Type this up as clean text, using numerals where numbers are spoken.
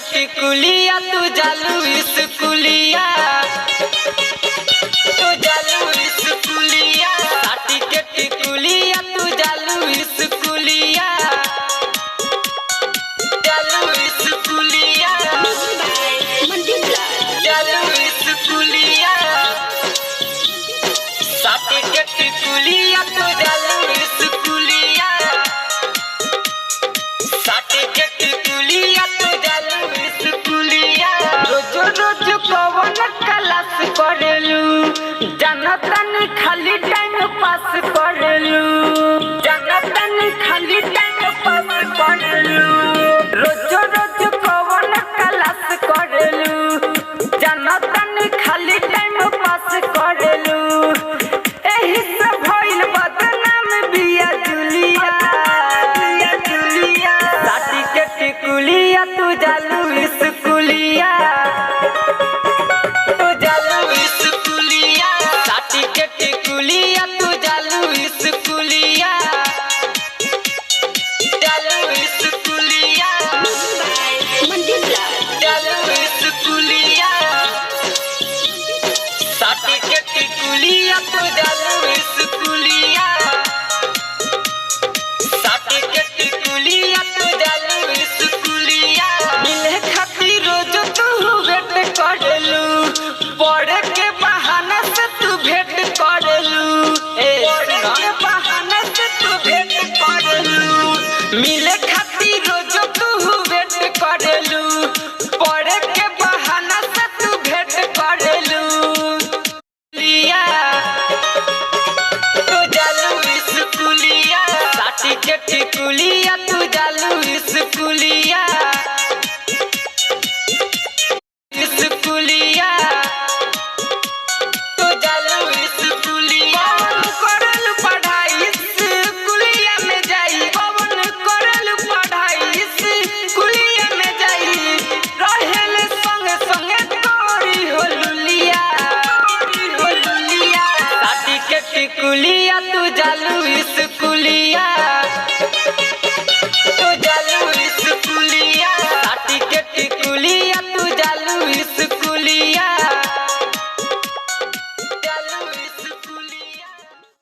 टिकुलिया तू जालू स्कूलिया तू जालू स्कूलिया साटी के टिकुलिया तू जालू स्कूलिया जालू स्कूलिया जालू स्कूलिया साटी के टिकुलिया तू जालू स्कूलिया साटी के टिकुलिया तू जालू स्कूलिया रोज रोज कौन क्लास करेलू जनतन खाली टाइम पास करेलू जनतन खाली टाइम पास करेलू रोज रोज कौन क्लास करेलू जनतन खाली टाइम पास करेलू एही से भइल बदनाम बिया जुलिया जुलिया साटी के टिकुलिया तू जालू स्कूलिया तू जालू स्कूलिया साटी के टिकुलिया तू जालू स्कूलिया जालू स्कूलिया जालू स्कूलिया साटी के टिकुलिया तू जालू स्कूलिया साटी के टिकुलिया तू जालू स्कूलिया मिले खातिर रोज तू वेट करेलू पढ़े के बहाना से तू भेंट करेलू पढ़े के बहाना से तू भेंट करेलू मिले खातिर रोज तू वेट करेलू पढ़े के बहाना से तू भेंट करेलू लिया तू जालू स्कूलिया साटी के टिकुलिया तू जालू स्कूलिया स्कूलिया तू जालू स्कूलिया करल पढ़ाई स्कूलिया में जाई पवन करल पढ़ाई स्कूलिया में जाई रहेल संग संग तोरी हो लुलिया साटी के टिकुलिया तू जालू स्कूलिया।